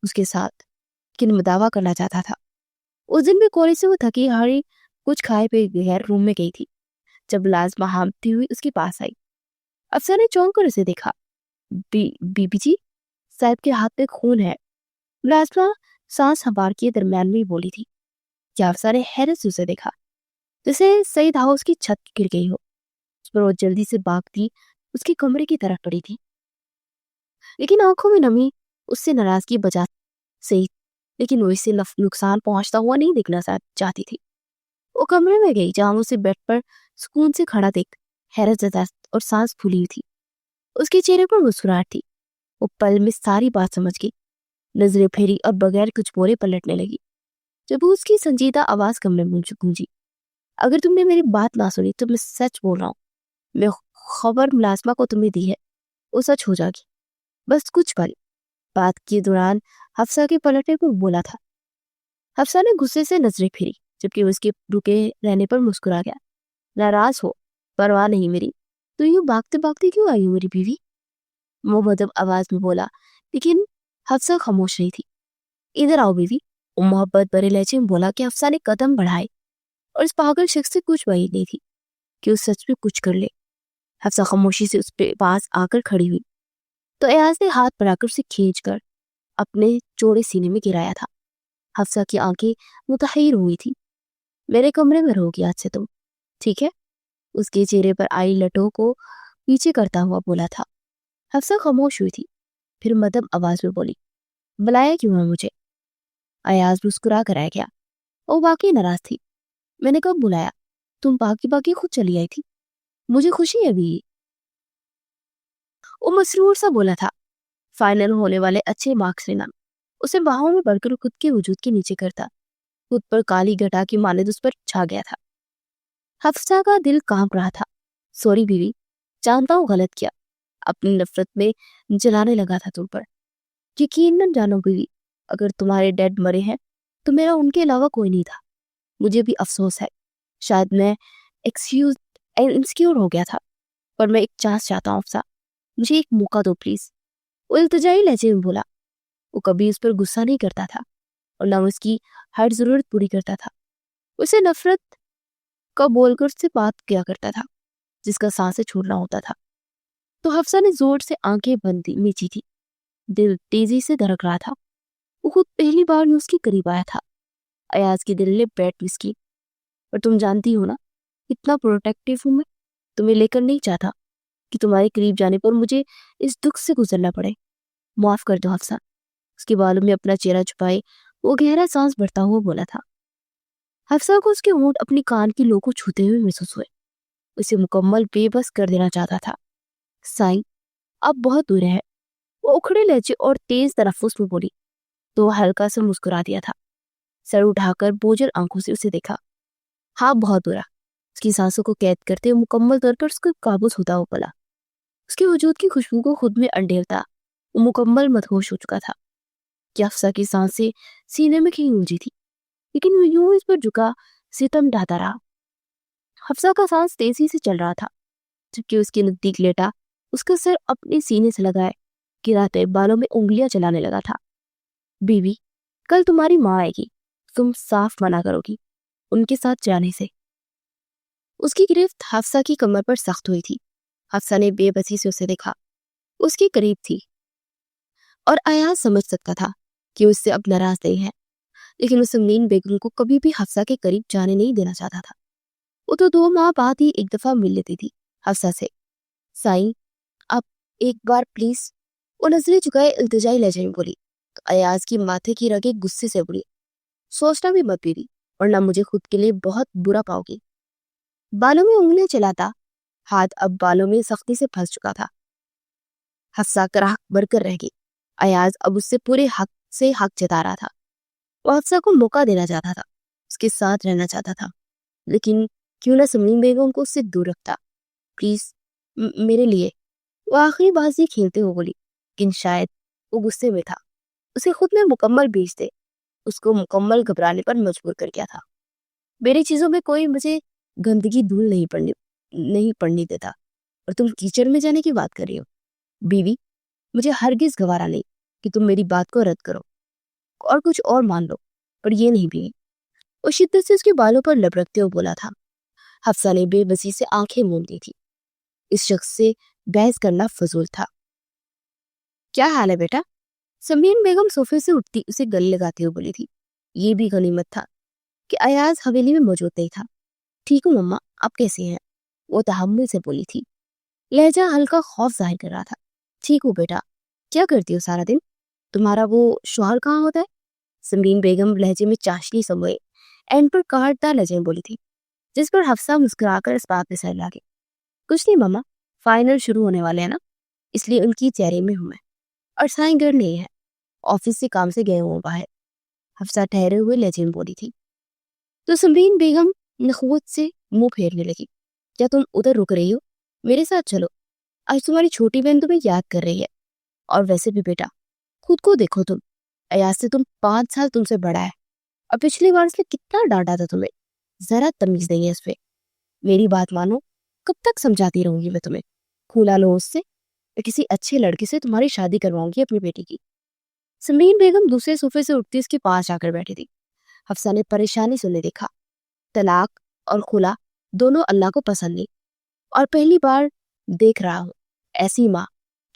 اس کے ساتھ، لیکن وہ دعویٰ کرنا چاہتا تھا۔ اس دن بھی کالج سے وہ تھکی ہاری کچھ کھائے پہ بغیر روم میں گئی تھی جب لازمہ ہامتی ہوئی اس کے پاس آئی۔ افسر نے چونک کر اسے دیکھا۔ بی بی جی، صاحب کے ہاتھ پہ خون ہے۔ لازمہ سانس ہنبار کے درمیان میں بولی تھی۔ کیا افسر نے حیرت سے اسے دیکھا، جیسے سعید ہاؤس کی چھت گر گئی ہو۔ اس پر وہ جلدی سے بھاگتی اس کے کمرے کی طرف پڑی تھی، لیکن آنکھوں میں نمی اس سے ناراضگی بجا سعید، لیکن وہ اسے نقصان پہنچتا ہوا نہیں دیکھنا چاہتی تھی۔ وہ کمرے میں گئی جہاں اسے بیڈ پر سکون سے کھڑا دیکھ حیرت زدہ اور سانس پھولی ہوئی تھی۔ اس کے چہرے پر مسکراہٹ تھی۔ وہ پل میں ساری بات سمجھ گئی، نظریں پھیری اور بغیر کچھ بولے پلٹنے لگی۔ جب اس کی سنجیدہ آواز کمرے میں گونجی، اگر تم نے میری بات نہ سنی تو میں سچ بول رہا ہوں، میں خبر ملازمہ کو تمہیں دی ہے وہ سچ ہو جائے گی، بس کچھ پل۔ بات کے دوران حفصہ کے پلٹنے پر بولا تھا۔ حفصہ نے غصے سے نظریں پھیری، جبکہ اس کے رکے رہنے پر مسکرا گیا۔ ناراض ہو، پرواہ نہیں میری، تو یوں بھاگتے بھاگتے کیوں آئی ہو میری بیوی؟ وہ مدھم آواز میں بولا، لیکن حفصہ خاموش رہی تھی۔ ادھر آؤ بیوی، وہ محبت بھرے لہجے میں بولا کہ حفصہ نے قدم بڑھائے، اور اس پاگل شخص سے کچھ بعید نہیں تھی کہ اس سچ میں کچھ کر لے۔ حفصہ خاموشی سے اس کے پاس آ کر کھڑی ہوئی تو ایاز نے ہاتھ بڑھا کر اسے کھینچ کر اپنے چوڑے سینے میں گرایا تھا۔ حفصہ کی آنکھیں متحیر ہوئی تھی۔ میرے کمرے میں رہو گی آج سے تم، ٹھیک ہے؟ اس کے چہرے پر آئی لٹوں کو پیچھے کرتا ہوا بولا تھا۔ حفصہ خاموش ہوئی تھی، پھر مدھم آواز میں بولی، بلایا کیوں ہے مجھے؟ ایاز مسکرا کر رہ گیا۔ وہ واقعی ناراض تھی۔ میں نے کب بلایا؟ تم باقی خود چلی آئی تھی، مجھے خوشی ہے ابھی۔ وہ مسرور سا بولا تھا۔ فائنل ہونے والے اچھے مارکس لینا اسے باہوں میں بڑھ کر خود کے وجود کے نیچے کرتا، خود پر کالی گھٹا کی مانند اس پر چھا گیا تھا۔ حفصہ کا دل کانپ رہا تھا۔ سوری بیوی، جانتا ہوں غلط کیا، اپنی نفرت میں جلانے لگا تھا تم پر۔ یقین نہ جانو بیوی، اگر تمہارے ڈیڈ مرے ہیں تو میرا ان کے علاوہ کوئی نہیں تھا۔ مجھے بھی افسوس ہے، شاید میں انسیکیور ہو گیا تھا، پر میں ایک چانس چاہتا ہوں افسا، مجھے ایک موقع دو پلیز۔ وہ التجائی لہجے میں بولا۔ وہ کبھی اس پر غصہ نہیں کرتا تھا اور نہ اس کی ہر ضرورت پوری کرتا تھا، اسے نفرت کا بول کر اس سے بات کیا کرتا تھا جس کا سانسیں چھوڑنا ہوتا تھا۔ تو حفصہ نے زور سے آنکھیں بند میچی تھی، دل تیزی سے دھڑک رہا تھا۔ وہ خود پہلی بار میں اس کے قریب آیا تھا۔ ایاز کی دل نے بیٹ مس کی۔ اور تم جانتی ہو نا اتنا پروٹیکٹیو ہوں میں، تمہیں لے کر نہیں چاہتا کہ تمہارے قریب جانے پر مجھے اس دکھ سے گزرنا پڑے۔ معاف کر دو حفصہ۔ اس کے بالوں میں اپنا چہرہ چھپائے وہ گہرا سانس بھرتا ہوا بولا تھا۔ حفصہ کو اس کے ہونٹ اپنی کان کی لو کو چھوتے ہوئے محسوس ہوئے، اسے مکمل بے بس کر دینا چاہتا تھا۔ سائیں، اب بہت دور ہے، وہ اکھڑے لہجے اور تیز تنفس میں بولی تو ہلکا سا مسکرا دیا تھا۔ سر اٹھا کر بوجھل آنکھوں سے اسے دیکھا۔ ہاں بہت دورا۔ اس کی سانسوں کو قید کرتے مکمل طور پر اس کو قابوس ہوتا ہوا پلا۔ اس کے وجود کی خوشبو کو خود میں انڈیلتا وہ مکمل مدہوش ہو چکا تھا کہ حفصہ کی سانسیں سینے میں کہیں الجھی تھی، لیکن وہ یوں اس پر جھکا ستم ڈھاتا رہا۔ حفصہ کا سانس تیزی سے چل رہا تھا، جبکہ اس کے نزدیک لیٹا اس کا سر اپنے سینے سے لگائے گراتے بالوں میں انگلیاں چلانے لگا تھا۔ بیوی، کل تمہاری ماں آئے گی، تم صاف منع کرو گی ان کے ساتھ جانے سے۔ اس کی گرفت حفصہ کی کمر پر سخت ہوئی تھی۔ حفصہ نے بے بسی سے اسے دیکھا۔ اس کے قریب تھی اور ایاز سمجھ سکتا تھا کہ اس سے اب ناراض نہیں ہے، لیکن اس سمرین بیگم کو کبھی بھی حفصہ کے قریب جانے نہیں دینا چاہتا تھا۔ وہ تو 2 ماہ بعد ہی ایک دفعہ مل لیتی تھی حفصہ سے۔ سائیں، آپ ایک بار پلیز، وہ نظریں چکائے التجائی لہجے میں بولی تو ایاز کی ماتھے کی رگیں غصے سے اڑی۔ سوچنا بھی مت بیوی، ورنہ مجھے خود کے لیے بہت برا پاؤ گی۔ بالوں میں انگلیاں چلاتا ہاتھ اب بالوں میں سختی سے پھنس چکا تھا۔ حفصہ کراہ بر کر رہ گئی۔ ایاز اب اس سے پورے حق سے حق جتا رہا تھا۔ وہ حفصہ کو موقع دینا چاہتا تھا، اس کے ساتھ رہنا چاہتا تھا، لیکن کیوں نہ سمرین بیگم کو اس سے دور رکھتا۔ پلیز میرے لیے، وہ آخری بازی کھیلتے ہوئے بولی، لیکن شاید وہ غصے میں تھا۔ اسے خود میں مکمل بیچ دے، اس کو مکمل گھبرانے پر مجبور کر گیا تھا۔ میری چیزوں میں کوئی مجھے گندگی دھول نہیں پڑنی دیتا، اور تم کیچڑ میں جانے کی بات کر رہی ہو۔ بیوی، مجھے ہرگز گوارا نہیں کہ تم میری بات کو رد کرو اور کچھ اور مان لو، پر یہ نہیں بیوی۔ وہ شدت سے اس کے بالوں پر لپکتے ہوئے بولا تھا۔ حفصہ نے بے بسی سے آنکھیں موم لی تھی۔ اس شخص سے بحث کرنا فضول تھا۔ کیا حال ہے بیٹا؟ سمرین بیگم صوفے سے اٹھتی اسے گلے لگاتے ہوئے بولی تھی۔ یہ بھی غنیمت تھا کہ ایاز حویلی میں موجود نہیں تھا۔ ٹھیک ہوں مما، آپ کیسے ہیں؟ وہ تحمل سے بولی تھی، لہجہ ہلکا خوف ظاہر کر رہا تھا۔ ٹھیک ہوں بیٹا، کیا کرتی ہو سارا دن؟ تمہارا وہ شوہر کہاں ہوتا ہے؟ سمرین بیگم لہجے میں چاشنی سموئے اینڈ پر کاٹدار لہجے میں بولی تھی، جس پر حفصہ مسکرا کر اس بات میں سر لاگے۔ کچھ نہیں مما، فائنل شروع ہونے والے ہیں نا، اس لیے ان کی تیاری میں ہوں میں، اور سائیں گھر نہیں ہے، آفس سے کام سے گئے ہوں باہر، حفصہ ٹھہرے ہوئے لہجے میں بولی تھی۔ تو سمرین بیگم نخوت سے منہ پھیرنے لگی۔ کیا تم ادھر رک رہی ہو؟ میرے ساتھ چلو، آج تمہاری چھوٹی بہن تمہیں یاد کر رہی ہے، اور ویسے بھی بیٹا خود کو دیکھو، تم ایاز سے 5 سال تم سے بڑا ہے، اور پچھلی بار اس نے کتنا ڈانٹا تھا تمہیں، ذرا تمیز نہیں ہے اس پہ۔ میری بات مانو، کب تک سمجھاتی رہوں گی میں تمہیں؟ کھولا لو اس سے، میں کسی اچھے لڑکے سے تمہاری شادی کرواؤں گی اپنی بیٹی کی۔ سمرین بیگم دوسرے صوفے سے اٹھتی اس کے پاس آ کر بیٹھی تھی۔ حفصہ نے پریشانی سے انہیں دیکھا۔ طلاق اور خلا دونوں اللہ کو پسند نہیں، اور پہلی بار دیکھ رہا ہوں ایسی ماں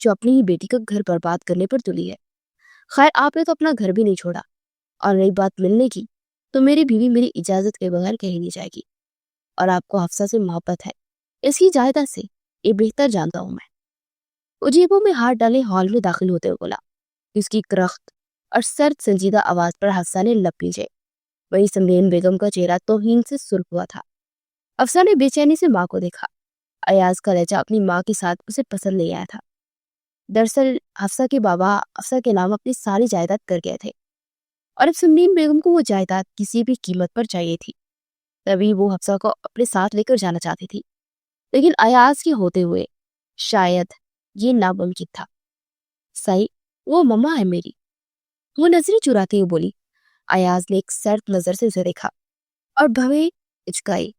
جو اپنی ہی بیٹی کا گھر برباد کرنے پر تلی ہے۔ خیر، آپ نے تو اپنا گھر بھی نہیں چھوڑا، اور رہی بات ملنے کی، تو میری بیوی میری اجازت کے بغیر کہیں نہیں جائے گی، اور آپ کو حفصہ سے محبت ہے، اس کی جائیداد سے، یہ بہتر جانتا ہوں میں۔ وہ جیبوں میں ہاتھ ڈالے ہال میں داخل ہوتے ہوئے بولا۔ اس کی کرخت اور سرد سنجیدہ آواز پر حفصہ نے لب پیچھے۔ وہی سمرین بیگم کا چہرہ توہین سے سرخ ہوا تھا۔ حفصہ نے بے چینی سے ماں کو دیکھا۔ ایاز کا لہجہ اپنی ماں کے ساتھ اسے پسند نہیں آیا تھا۔ دراصل حفصہ کے بابا حفصہ کے نام اپنی ساری جائیداد کر گئے تھے، اور اب سمرین بیگم کو وہ جائیداد کسی بھی قیمت پر چاہیے تھی۔ تبھی وہ حفصہ کو اپنے ساتھ لے کر جانا چاہتی تھی، لیکن ایاز کے ہوتے ہوئے شاید یہ ناممکن تھا۔ صحیح، وہ مما ہے میری، وہ نظریں چراتے ہوئے بولی۔ ایاز نے ایک سرد نظر سے اسے دیکھا اور بھویں اچکائی،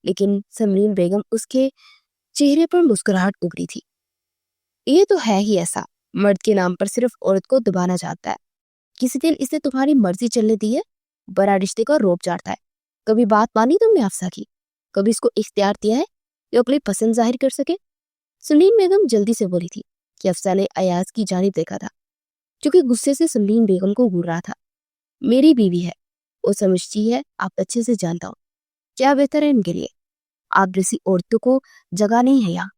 لیکن سمرین بیگم اس کے چہرے پر مسکراہٹ ابری تھی۔ یہ تو ہے ہی ایسا، مرد کے نام پر صرف عورت کو دبانا چاہتا ہے۔ کسی دن اس نے تمہاری مرضی چلنے دی ہے، بڑا رشتے کا روپ چاڑتا ہے۔ کبھی بات مانی تم نے حفصہ کی؟ کبھی اس کو اختیار دیا ہے کہ اپنی پسند ظاہر کر سکے؟ سمرین بیگم جلدی سے بولی تھی کہ حفصہ نے ایاز کی جانب دیکھا تھا، چونکہ غصے سے سمرین بیگم کو گھور رہا تھا۔ میری بیوی ہے، وہ سمجھتی ہے، آپ اچھے سے جانتا ہوں کیا بہتر ہے ان کے لیے۔ آپ جیسی عورتوں کو جگہ نہیں ہے یہاں۔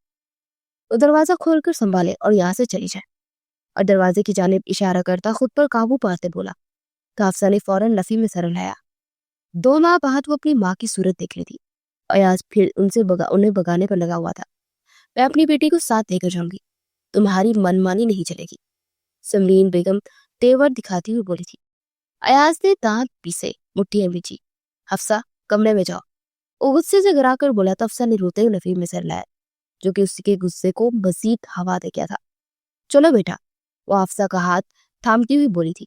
وہ دروازہ کھول کر سنبھالے اور یہاں سے چلی جائے، اور دروازے کی جانب اشارہ کرتا خود پر قابو پاتے بولا تو حفصہ نے فوراً نفی میں سر ہلایا۔ 2 ماہ بعد وہ اپنی ماں کی صورت دیکھ رہی تھی۔ ایاز پھر انہیں بگانے پر لگا ہوا تھا۔ میں اپنی بیٹی کو ساتھ لے کر جاؤں گی، تمہاری من مانی نہیں چلے گی، سمرین بیگم تیور دکھاتی ہوئی بولی تھی۔ ایاز نے دانت پیسے مٹھیاں بھیجی۔ حفصہ، کمرے میں جاؤ، وہ غصے سے گرا کر بولا تو حفصہ نے روتے ہوئے نفی میں سر لایا، جو کہ اس کے غصے کو مزید ہوا دے گیا تھا۔ چلو بیٹا، وہ حفصہ کا ہاتھ تھامتی ہوئی بولی تھی۔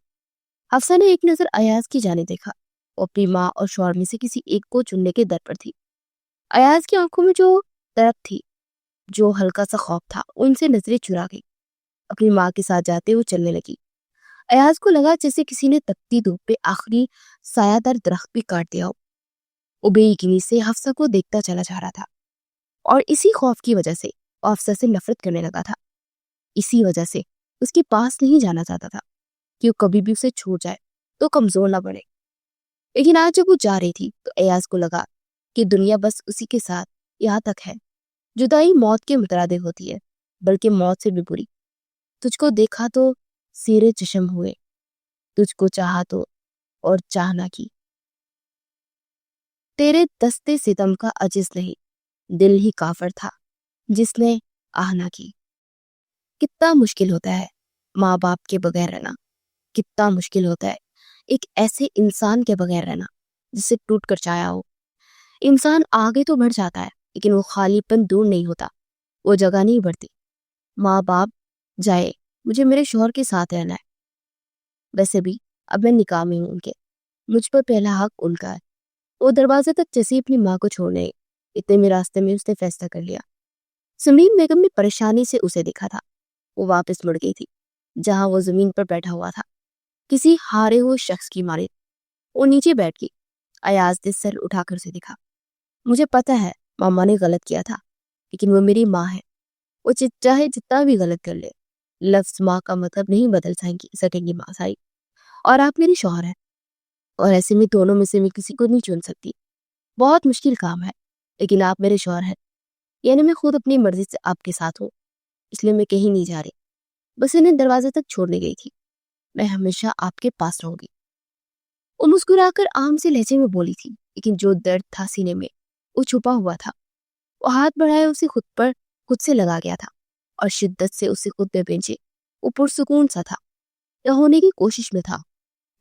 حفصہ نے ایک نظر ایاز کی جانب دیکھا، وہ اپنی ماں اور شوہر میں سے کسی ایک کو چننے کے در پر تھی۔ ایاز کی آنکھوں میں جو طرف تھی، جو ہلکا سا خوف تھا، ان سے نظریں چرا گئی۔ اپنی ماں کے ساتھ جاتے ہوئے چلنے لگی۔ ایاز کو لگا جیسے کسی نے تپتی دھوپ پہ آخری سایہ دار درخت بھی کاٹ دیا ہو۔ وہ بے یقینی سے حفصہ کو دیکھتا چلا جا رہا تھا، اور اسی خوف کی وجہ سے وہ حفصہ سے نفرت کرنے لگا تھا۔ اسی وجہ سے اس کے پاس نہیں جانا چاہتا تھا کہ وہ کبھی بھی اسے چھوڑ جائے تو کمزور نہ بنے۔ لیکن آج جب وہ جا رہی تھی تو ایاز کو لگا کہ دنیا بس اسی کے ساتھ یہاں تک ہے۔ جدائی موت کے مترادف ہوتی ہے، بلکہ موت سے بھی بری۔ تجھ کو دیکھا تو سیرے چشم ہوئے، تجھ کو چاہا تو اور چاہنا کی، تیرے دستے ستم کا عجز نہیں، دل ہی کافر تھا جس نے آہ نہ کی۔ کتنا مشکل ہوتا ہے ماں باپ کے بغیر رہنا، کتنا مشکل ہوتا ہے ایک ایسے انسان کے بغیر رہنا جس سے ٹوٹ کر چایا ہو۔ انسان آگے تو بڑھ جاتا ہے لیکن وہ خالی پن دور نہیں ہوتا، وہ جگہ نہیں بڑھتی۔ ماں باپ جائے، مجھے میرے شوہر کے ساتھ رہنا ہے۔ ویسے بھی اب میں نکاح میں ہوں ان کے، مجھ پر پہلا حق ان کا ہے۔ وہ دروازے تک جیسے اپنی ماں کو چھوڑنے اتنے میں راستے میں اس نے فیصلہ کر لیا۔ سمرین بیگم نے پریشانی سے اسے دیکھا تھا۔ وہ واپس مڑ گئی تھی جہاں وہ زمین پر بیٹھا ہوا تھا، کسی ہارے ہوئے شخص کی مارے۔ وہ نیچے بیٹھ گئی۔ ایاز نے سر اٹھا کر اسے دیکھا۔ مجھے پتا ہے ماما نے غلط کیا تھا، لیکن وہ میری ماں ہے۔ وہ چاہے جتنا بھی غلط کر لے، لفظ ماں کا مطلب نہیں بدل سکیں گی ماں ساری۔ اور آپ میرے شوہر ہیں، اور ایسے میں دونوں میں سے میں کسی کو نہیں چن سکتی۔ بہت مشکل کام ہے، لیکن آپ میرے شوہر ہیں، یعنی میں خود اپنی مرضی سے آپ کے ساتھ ہوں، اس لیے میں کہیں نہیں جا رہی، بس انہیں دروازے تک چھوڑنے گئی تھی۔ میں ہمیشہ آپ کے پاس رہوں گی۔ وہ مسکرا کر عام سے لہجے میں بولی تھی، لیکن جو درد تھا سینے میں وہ چھپا ہوا تھا۔ وہ ہاتھ بڑھائے اسے خود سے لگا گیا تھا، اور شدت سے اسے خود پہ بھیجے۔ وہ پرسکون سا تھا، ہونے کی کوشش میں تھا،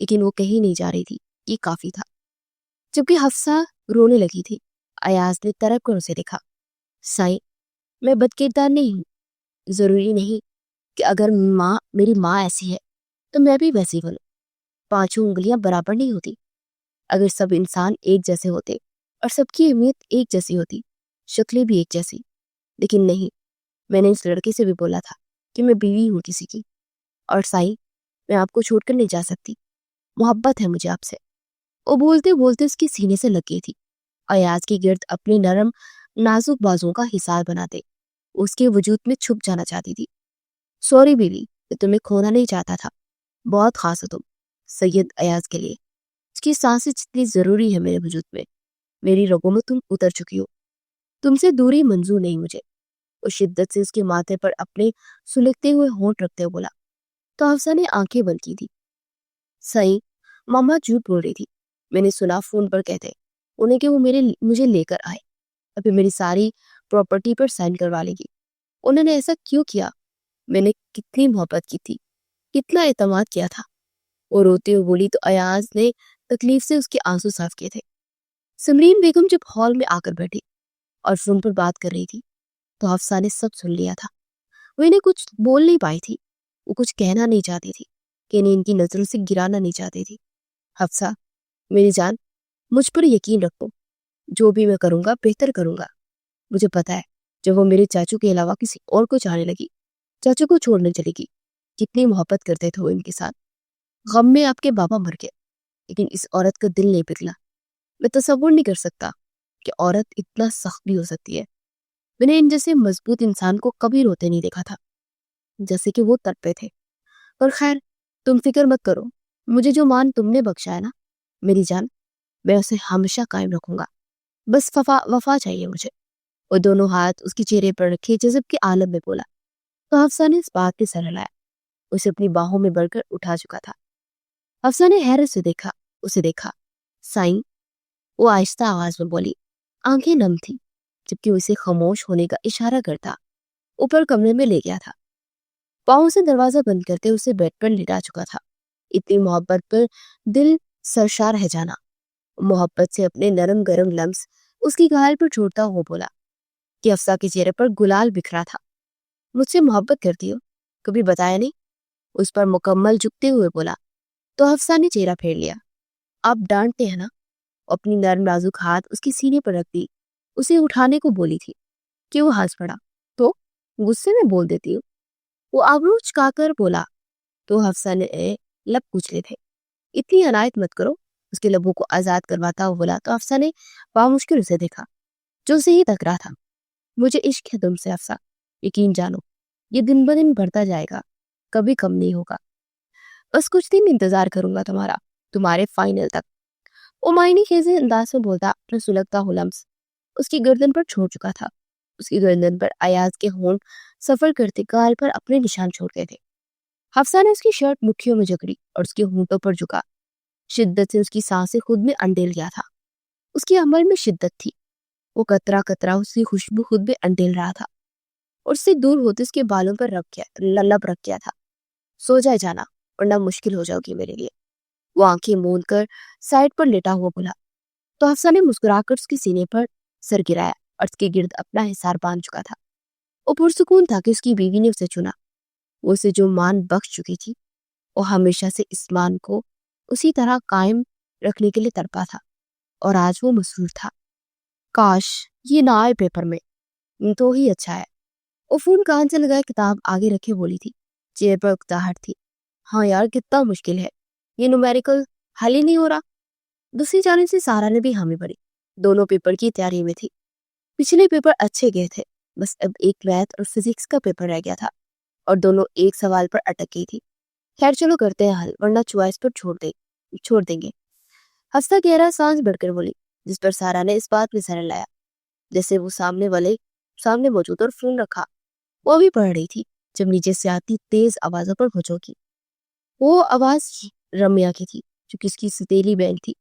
لیکن وہ کہیں نہیں جا رہی تھی، یہ کافی تھا۔ جبکہ حفصہ رونے لگی تھی، ایاز نے طرف کر اسے دیکھا۔ سائیں، میں بد کردار نہیں ہوں، ضروری نہیں کہ اگر میری ماں ایسی ہے تو میں بھی ویسی بنوں۔ پانچوں انگلیاں برابر نہیں ہوتی۔ اگر سب انسان ایک جیسے ہوتے اور سب کی اہمیت ایک جیسی ہوتی، شکلیں بھی ایک جیسی، لیکن نہیں۔ میں نے اس لڑکے سے بھی بولا تھا کہ میں بیوی ہوں کسی کی، اور سائیں، میں آپ کو چھوڑ کر نہیں جا سکتی، محبت ہے مجھے آپ سے۔ وہ بولتے بولتے اس کی سینے سے لگ گئی تھی، ایاز کی گرد اپنے نرم نازک بازوں کا حصار بناتے اس کے وجود میں چھپ جانا چاہتی تھی۔ سوری بیوی، میں تمہیں کھونا نہیں چاہتا تھا، بہت خاص ہو تم سید ایاز کے لیے۔ اس کی سانسیں جتنی ضروری ہے میرے وجود میں، میری رگوں میں تم اتر چکی ہو، تم سے دوری منظور نہیں مجھے۔ وہ شدت سے اس کے ماتھے پر اپنے سلگتے ہوئے ہونٹ رکھتے ہوئے بولا۔ تو حفصہ نے آنکھیں بند کی تھی۔ سائیں، ماما جھوٹ بول رہی تھی، میں نے سنا فون پر کہتے انہیں کہ وہ مجھے لے کر آئے، ابھی میری ساری پراپرٹی پر سائن کروا لے گی۔ انہوں نے ایسا کیوں کیا؟ میں نے کتنی محبت کی تھی، کتنا اعتماد کیا تھا۔ وہ روتے ہوئے بولی تو ایاز نے تکلیف سے اس کے آنسو صاف کیے تھے۔ سمرین بیگم جب ہال میں آ کر بیٹھی اور فون پر بات کر رہی تھی تو حفصہ نے سب سن لیا تھا۔ وہ انہیں کچھ بول نہیں پائی تھی، وہ کچھ کہنا نہیں چاہتی تھی کہ انہیں ان کی نظروں سے گرانا نہیں چاہتی تھی۔ حفصہ، میری جان، مجھ پر یقین رکھو، جو بھی میں کروں گا بہتر کروں گا۔ مجھے پتا ہے جب وہ میرے چاچو کے علاوہ کسی اور کو چاہنے لگی، چاچو کو چھوڑنے چلے گی، کتنی محبت کرتے تھے وہ ان کے ساتھ۔ غم میں آپ کے بابا مر گئے، لیکن اس عورت کا دل نہیں پگھلا۔ میں تصور نہیں کر سکتا کہ عورت اتنا سخت بھی ہو سکتی ہے۔ میں نے ان جیسے مضبوط انسان کو کبھی روتے نہیں دیکھا تھا جیسے کہ وہ تڑپے تھے۔ پر خیر، تم فکر مت کرو، مجھے جو مان تم نے بخشا ہے نا میری جان، میں اسے ہمیشہ قائم رکھوں گا۔ بس وفا چاہیے مجھے۔ وہ دونوں ہاتھ اس کے چہرے پر رکھے جذب کے عالم میں بولا تو حفصہ نے اس بات پہ سر ہلایا۔ اسے اپنی باہوں میں بڑھ کر اٹھا چکا تھا۔ حفصہ نے حیرت سے اسے دیکھا۔ سائیں، وہ آہستہ آواز میں بولی، آنکھیں نم تھی جبکہ اسے خاموش ہونے کا اشارہ کرتا اوپر کمرے میں لے گیا تھا۔ پاؤں سے دروازہ بند کرتے اسے بیڈ پر لٹا چکا تھا۔ اتنی محبت پر دل سرشار رہ جانا۔ محبت سے اپنے نرم گرم لمس اس کی گال پر چھوڑتا ہوا بولا کہ حفصہ کے چہرے پر گلال بکھرا تھا۔ مجھ سے محبت کرتی ہو؟ کبھی بتایا نہیں؟ اس پر مکمل جھکتے ہوئے بولا تو حفصہ نے چہرہ پھیر لیا۔ آپ ڈانٹتے ہیں نا؟ اپنی نرم نازک ہاتھ اس کی سینے پر رکھ دی، اسے اٹھانے کو بولی تھی کہ وہ ہنس پڑا۔ تو غصے میں بول دیتی ہوں؟ وہ آبرو چکا کر بولا تو حفصہ نے لب کچلے تھے. اتنی عنایت مت کرو. اس کے لبوں کو آزاد کرواتا ہوا بولا تو حفصہ نے بامشکل اسے دیکھا جو اسے ہی تک رہا تھا. مجھے عشق ہے تم سے حفصہ, یقین جانو یہ دن بدن بڑھتا جائے گا, کبھی کم نہیں ہوگا. بس کچھ دن انتظار کروں گا تمہارے فائنل تک. امائنی خیزی انداز میں بولتا اپنا سلگتا ہوا لمس اس کی گردن پر چھوڑ چکا تھا. اس کی گردن پر ایاز کے ہونٹ سفر کرتے گال پر اپنے نشان چھوڑتے تھے. حفصہ نے اس کی شرٹ مکھیوں میں جکڑی اور اس کے ہونٹوں پر جھکا. شدت سے اس کی سانسیں خود میں انڈیل گیا تھا. اس کی عمل میں شدت تھی. وہ قطرہ قطرہ اس کی خوشبو خود میں انڈیل رہا تھا اور اس سے دور ہوتے اس کے بالوں پر لب رکھ گیا تھا. سو جائے جانا ورنہ مشکل ہو جاؤ گی میرے لیے. وہ آنکھیں موند کر سائڈ پر لیٹا ہوا بولا تو حفصہ نے مسکرا کر اس کے سینے پر سر گرایا اور اس کے گرد اپنا حصار باندھ چکا تھا. وہ پرسکون تھا کہ اس کی بیوی نے اسے چنا. وہ اسے جو مان بخش چکی تھی وہ ہمیشہ سے اس مان کو اسی طرح قائم رکھنے کے لیے تڑپا تھا اور آج وہ مسرور تھا. کاش یہ نہ آئے پیپر میں تو ہی اچھا ہے. وہ فون کان سے لگائے کتاب آگے رکھے بولی تھی. چہرے پر اکتاہٹ تھی. ہاں یار کتنا مشکل ہے یہ نومیریکل, حل ہی نہیں ہو رہا. دوسری جانب سے سارا نے بھی حامی بھری. دونوں پیپر کی تیاری میں تھی. پچھلے پیپر اچھے گئے تھے, بس اب ایک میتھ اور فزکس کا پیپر رہ گیا تھا اور دونوں ایک سوال پر اٹک گئی تھی. خیر چلو کرتے ہیں حل ورنہ چوائس پر چھوڑ دیں گے. حفصہ گہرا سانس بڑھ کر بولی جس پر سارا نے اس بات میں سر لایا جیسے وہ سامنے موجود اور فون رکھا. وہ بھی پڑھ رہی تھی جب نیچے سے آتی تیز آوازوں پر گھچوکی. وہ آواز رمیا کی تھی جو کہ اس کی ستیلی بہن تھی,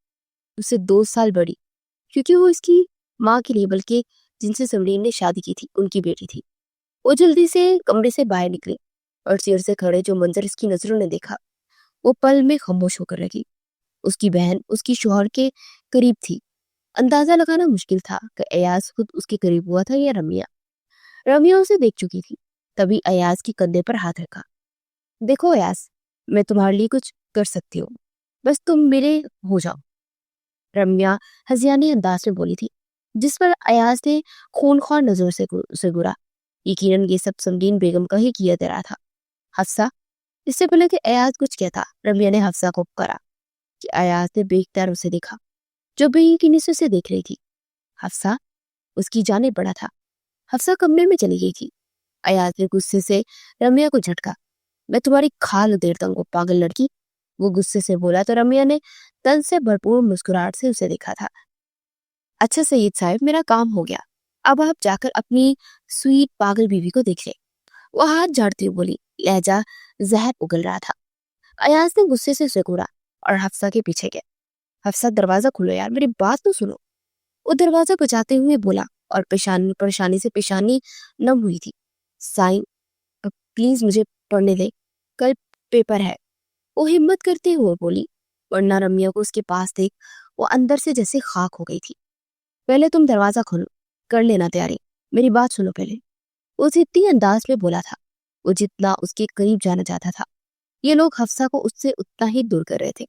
اس سے 2 سال بڑی, کیونکہ وہ اس کی ماں کی نہیں بلکہ جن سے سمرین نے شادی کی تھی ان کی بیٹی تھی. وہ جلدی سے کمرے سے باہر نکلی اور سیر سے کھڑے جو منظر اس کی نظروں نے دیکھا وہ پل میں خاموش ہو کر رہی. اس کی بہن اس کی شوہر کے قریب تھی. اندازہ لگانا مشکل تھا کہ ایاز خود اس کے قریب ہوا تھا یا رمیا. رمیا اسے دیکھ چکی تھی. تبھی ایاز کی کندھے پر ہاتھ رکھا. دیکھو ایاز, میں تمہارے لیے کچھ کر سکتی ہوں, بس تم میرے ہو جاؤ. رمیا ہذیانی انداز میں بولی تھی جس پر ایاز نے خونخوار نظروں سے گرا. یقیناً یہ سب سمرین بیگم کا ہی کیا تیرا تھا. حفصہ, اس سے پہلے کہ ایاز کچھ کہتا رمیا نے حفصہ کو پکارا کہ ایاز نے بے اختیار اسے دیکھا جو بے یقینی سے اسے دیکھ رہی تھی. حفصہ اس کی جانب بڑھا تھا. حفصہ کمرے میں چلی گئی تھی. ایاز نے غصے سے رمیا کو جھٹکا. میں تمہاری کھال ادھیڑتا ہوں پاگل لڑکی, وہ غصے سے بولا تو رمیا نے تن سے بھرپور مسکراہٹ سے اسے دیکھا تھا. اچھا سید صاحب میرا کام ہو گیا, اب آپ جا کر اپنی سویٹ پاگل بیوی کو دیکھ لیں. وہ ہاتھ جھاڑتی ہوئی بولی, لہجہ زہر اگل رہا تھا. ایاز نے غصے سے اسے گھورا اور حفصہ کے پیچھے گیا. حفصہ دروازہ کھولو یار, میری بات تو سنو. وہ دروازہ بجاتے ہوئے بولا اور پریشانی سے پیشانی نم ہوئی تھی. سائن پلیز مجھے پڑھنے دے, کل پیپر ہے. وہ ہمت کرتے ہوئے بولی, ورنہ رمیا کو اس کے پاس دیکھ وہ اندر سے جیسے خاک ہو گئی تھی. پہلے تم دروازہ کھولو, کر لینا تیاری, میری بات سنو پہلے. وہ ضدی انداز میں بولا تھا. وہ جتنا اس کے قریب جانا چاہتا تھا یہ لوگ حفصہ کو اس سے اتنا ہی دور کر رہے تھے.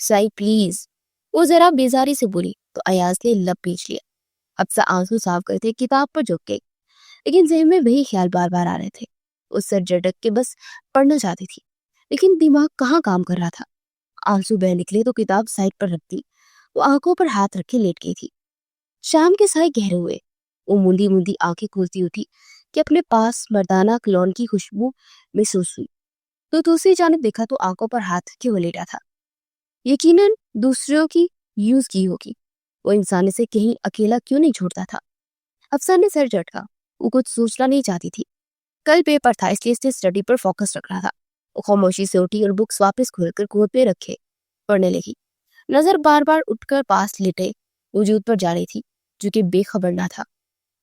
سائی پلیز, وہ ذرا بیزاری سے بولی تو ایاز نے لب پیچ لیا. حفصہ آنسو صاف کرتے کتاب پر جھک گئی, لیکن ذہن میں وہی خیال بار بار آ رہے تھے. اس سر جھٹک کے بس پڑھنا چاہتی تھی لیکن دماغ کہاں کام کر رہا تھا. آنسو بہ نکلے تو کتاب سائڈ پر رکھ دی. وہ آنکھوں پر ہاتھ رکھے لیٹ گئی تھی. شام کے سائے گہرے ہوئے. وہ موندی آنکھیں کھولتی ہوتی کہ اپنے پاس مردانہ کلون کی خوشبو محسوس ہوئی تو دوسری جانب دیکھا تو آنکھوں پر ہاتھ رکھے وہ لیٹا تھا. یقیناً دوسروں کی یوز کی ہوگی. وہ انسان سے کہیں اکیلا کیوں نہیں چھوڑتا تھا. افسر نے سر جھٹکا. وہ کچھ سوچنا نہیں چاہتی تھی. کل پیپر تھا اس لیے اس نے اسٹڈی پر فوکس رکھنا تھا. وہ خاموشی سے اٹھی اور بکس واپس کھول کر گود پہ رکھے پڑھنے لگی. نظر بار بار اٹھ کر پاس لیٹے وجود پر جا رہی تھی جو کہ بے خبر نہ تھا.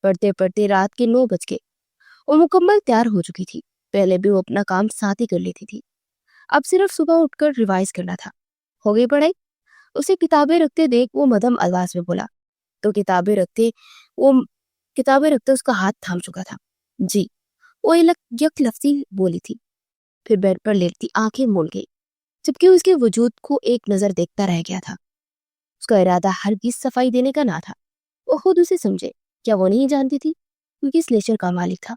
پڑھتے پڑھتے رات کے 9 بج گئے. وہ مکمل تیار ہو چکی تھی. پہلے بھی وہ اپنا کام ساتھ ہی کر لیتی تھی. اب صرف صبح اٹھ کر ریوائز کرنا تھا. ہو گئی پڑھائی؟ اسے کتابیں رکھتے دیکھ وہ مدھم آواز میں بولا تو کتابیں رکھتے اس کا ہاتھ تھام چکا تھا. جی, وہ یک لفظی بولی تھی. پھر بیڈ پر لیٹتی آنکھیں مول گئی جبکہ اس کے وجود کو ایک نظر دیکھتا رہ گیا تھا. اس کا ارادہ ہرگز صفائی دینے کا نہ تھا. وہ خود اسے سمجھے. کیا وہ نہیں جانتی تھی کیونکہ اس لیچر کا مالک تھا؟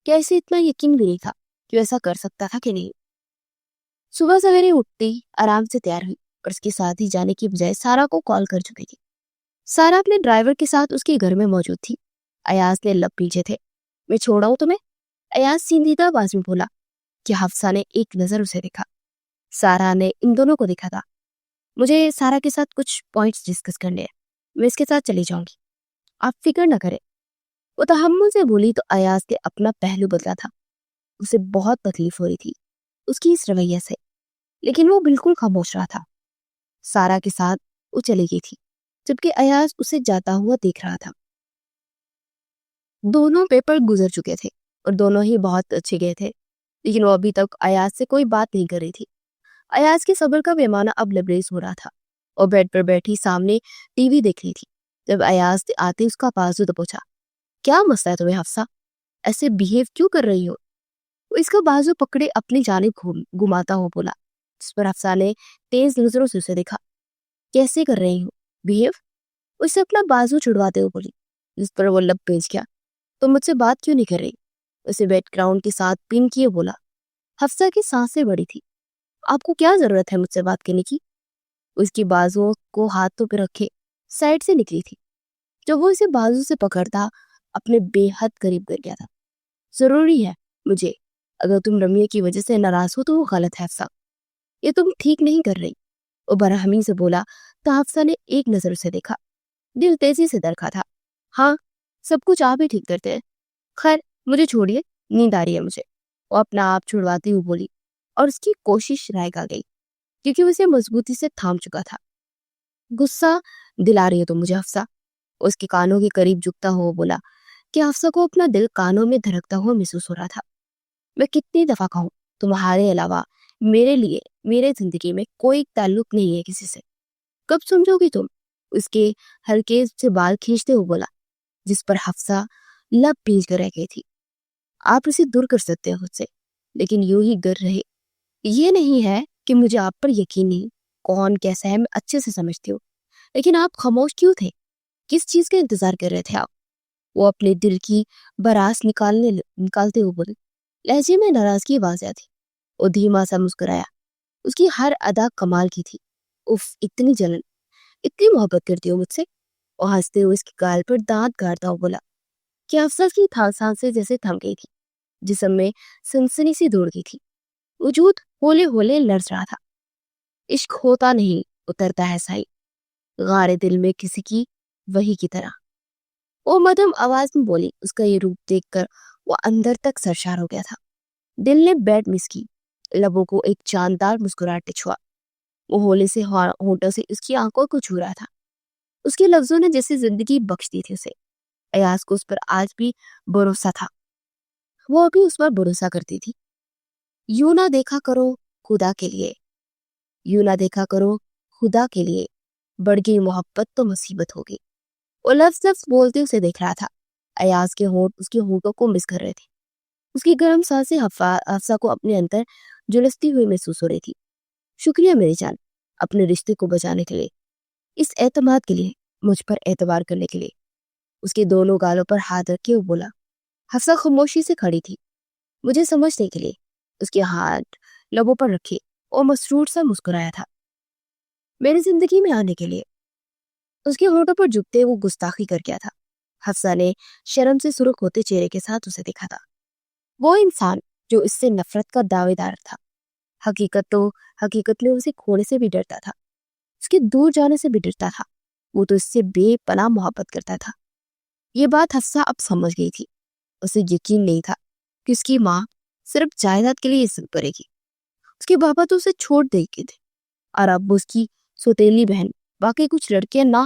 کیا اسے اتنا یقین بھی نہیں تھا کہ ایسا کر سکتا تھا کہ نہیں؟ صبح سویرے اٹھتی آرام سے تیار ہوئی اور اس کے ساتھ ہی جانے کی بجائے سارا کو کال کر چکی تھی۔ سارا اپنے ڈرائیور کے ساتھ اس کے گھر میں موجود تھی۔ ایاز نے لب پیچھے تھے۔ میں چھوڑا ہوں تمہیں؟ ایاز سیدھا آواز میں بولا کہ حفصہ نے ایک نظر اسے دیکھا۔ سارا نے ان دونوں کو دیکھا تھا۔ مجھے سارا کے ساتھ کچھ پوائنٹس ڈسکس کرنے ہیں، میں اس کے ساتھ چلی جاؤں گی، آپ فکر نہ کریں۔ وہ تحمل سے بولی تو ایاز نے اپنا پہلو بدلا تھا۔ اسے بہت تکلیف ہو رہی تھی اس کی اس رویہ سے، لیکن وہ بالکل خاموش رہا تھا۔ سارا کے ساتھ وہ چلی گئی تھی جبکہ ایاز اسے جاتا ہوا دیکھ رہا تھا۔ دونوں پیپر گزر چکے تھے اور دونوں ہی بہت اچھے گئے تھے، لیکن وہ ابھی تک ایاز سے کوئی بات نہیں کر رہی تھی۔ ایاز کے صبر کا پیمانہ اب لبریز ہو رہا تھا اور بیڈ پر بیٹھی سامنے ٹی وی دیکھ رہی تھی۔ جب ایاز نے آتے اس کا بازو دبوچا، کیا مسئلہ ہے تمہیں حفصہ؟ ایسے بیہیو کیوں کر رہی ہو؟ وہ اس کا بازو پکڑے اپنی جانب گھماتا ہو بولا، جس پر حفصہ نے تیز نظروں سے اسے دیکھا۔ کیسے کر رہی ہوں بیہیو؟ اسے اپنا بازو چھڑواتے ہوئے بولی، جس پر وہ لب پیچ گیا۔ تو مجھ سے بات کیوں نہیں کر رہی؟ اسے بیک گراؤنڈ کے ساتھ پن کیے بولا۔ حفصہ کی سانسیں بڑی تھی۔ آپ کو کیا ضرورت ہے مجھ سے بات کرنے کی؟ اس کی بازو کو ہاتھوں پہ رکھے سائڈ سے نکلی تھی۔ جب وہ اسے بازو سے پکڑتا اپنے بے حد قریب کر گیا تھا۔ ضروری ہے مجھے، اگر تم رمیہ کی وجہ سے ناراض ہو تو وہ غلط ہے حفصہ، یہ تم ٹھیک نہیں کر رہی۔ وہ برہمی سے بولا تو حفصہ نے ایک نظر اسے دیکھا۔ دل تیزی سے دھڑکا تھا۔ ہاں سب کچھ آپ ہی ٹھیک کرتے ہیں، خیر مجھے چھوڑیے، نیند آ رہی ہے مجھے، وہ اپنا آپ چھڑواتی ہوئی بولی، اور اس کی کوشش رائگا گئی کیونکہ اسے مضبوطی سے تھام چکا تھا۔ غصہ دلا رہی ہے تو مجھے حفصہ، اس کے کانوں کے قریب جھکتا ہوا بولا کہ حفصہ کو اپنا دل کانوں میں دھڑکتا ہوا محسوس ہو رہا تھا۔ میں کتنی دفعہ کہوں تمہارے علاوہ میرے لیے میرے زندگی میں کوئی تعلق نہیں ہے کسی سے، کب سمجھو گی تم؟ اس کے ہلکے سے بال کھینچتے ہوئے بولا، جس پر حفصہ لب پیچ کر رہ گئی تھی۔ آپ اسے دور کر سکتے ہو مجھ سے، لیکن یوں ہی گر رہے۔ یہ نہیں ہے کہ مجھے آپ پر یقین نہیں، کون کیسا ہے میں اچھے سے سمجھتی ہوں، لیکن آپ خاموش کیوں تھے؟ کس چیز کا انتظار کر رہے تھے آپ؟ وہ اپنے دل کی براس نکالتے ہوئے بولے، لہجے میں ناراضگی واضح تھی۔ وہ دھیما سا مسکرایا، اس کی ہر ادا کمال کی تھی۔ اف اتنی جلن، اتنی محبت کرتی ہو مجھ سے؟ وہ ہنستے ہوئے اس کی گال پر دانت گاڑتا ہوا بولا کہ حفصہ کی سانسیں جیسے تھم گئی تھی، جسم میں سنسنی سی دوڑ گئی تھی، وجود ہولے ہولے لرز رہا تھا۔ عشق ہوتا نہیں، اترتا ہے سائی، غارے دل میں کسی کی وہی کی طرح، وہ مدھم آواز میں بولی۔ اس کا یہ روپ دیکھ کر وہ اندر تک سرشار ہو گیا تھا۔ دل نے بیٹ مس کی، لبوں کو ایک جاندار مسکراہٹ چھوا۔ وہ ہولے سے ہونٹوں سے اس کی آنکھوں کو چھو رہا تھا۔ اس کے لفظوں نے جیسے زندگی بخش دی تھی اسے۔ ایاز کو اس پر آج بھی بھروسہ تھا، وہ ابھی اس پر بھروسہ کرتی تھی۔ یوں نہ دیکھا کرو خدا کے لیے، یوں نہ دیکھا کرو خدا کے لیے، بڑھ گئی محبت تو مصیبت ہوگی۔ وہ لفظ بولتے اسے دیکھ رہا تھا۔ ایاز کے ہونٹ اس کے ہونٹوں کو مس کر رہے تھے۔ اس کی گرم سانسیں حفصہ کو اپنے اندر جلستی ہوئی محسوس ہو رہی تھی۔ شکریہ میری جان، اپنے رشتے کو بچانے کے لیے، اس اعتماد کے لیے، مجھ پر اعتبار کرنے کے لیے۔ اس کے دونوں گالوں پر ہاتھ رکھے وہ بولا۔ حفصہ خاموشی سے کھڑی تھی، مجھے سمجھنے کے لیے۔ اس کے ہاتھ لبوں پر رکھے اور مسرور سا مسکرایا تھا، میری زندگی میں آنے کے لیے۔ اس کے ہونٹوں پر جھکتے وہ گستاخی کر گیا تھا۔ حفصہ نے شرم سے سرخ ہوتے چہرے کے ساتھ اسے دیکھا تھا۔ وہ انسان جو اس سے نفرت کا دعوے دار تھا، حقیقت میں اسے کھونے سے بھی ڈرتا تھا، اس کے دور جانے سے بھی ڈرتا تھا۔ وہ تو اس سے بے پناہ محبت کرتا تھا۔ یہ بات حفصہ اب سمجھ گئی تھی۔ اسے یقین نہیں تھا کہ اس کی ماں صرف جائیداد کے لیے عزت کرے گی۔ اس کے بابا تو اسے چھوڑ دے گئے تھے، اور اب اس کی سوتیلی بہن، باقی کچھ لڑکیاں نہ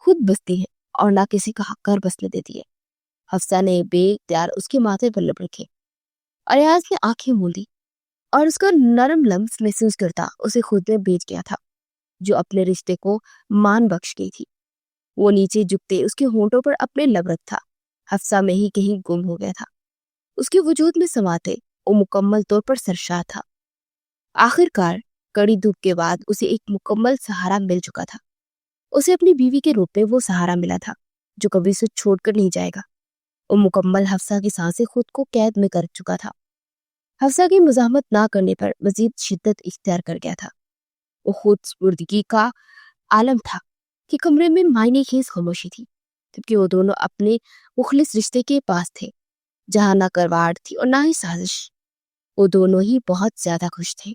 خود بستی ہیں اور نہ کسی کا حق کار بسنے دیتی ہے۔ حفصہ نے بے اختیار اس کے ماتھے پر لب رکھے۔ ایاز نے آنکھیں مول دی اور اس کا نرم لمس محسوس کرتا اسے خود میں بیچ گیا تھا جو اپنے رشتے کو مان بخش گئی تھی۔ وہ نیچے جھکتے اس کے ہونٹوں پر اپنے لب رکھ تھا، حفصہ میں ہی کہیں گم ہو گیا تھا۔ اس کے وجود میں سماتے وہ مکمل طور پر سرشار تھا۔ آخر کار کڑی دھوپ کے بعد اسے ایک مکمل سہارا مل چکا تھا۔ اسے اپنی بیوی کے روپ میں وہ سہارا ملا تھا جو کبھی اسے چھوڑ کر نہیں جائے گا۔ وہ مکمل حفصہ کی سانسیں خود کو قید میں کر چکا تھا۔ حفصہ کی مزاحمت نہ کرنے پر مزید شدت اختیار کر گیا تھا۔ وہ خود سپردگی کا عالم تھا کہ کمرے میں معنی خیز خاموشی تھی، جبکہ وہ دونوں اپنے مخلص رشتے کے پاس تھے جہاں نہ کرواڑ تھی اور نہ ہی سازش۔ وہ دونوں ہی بہت زیادہ خوش تھے۔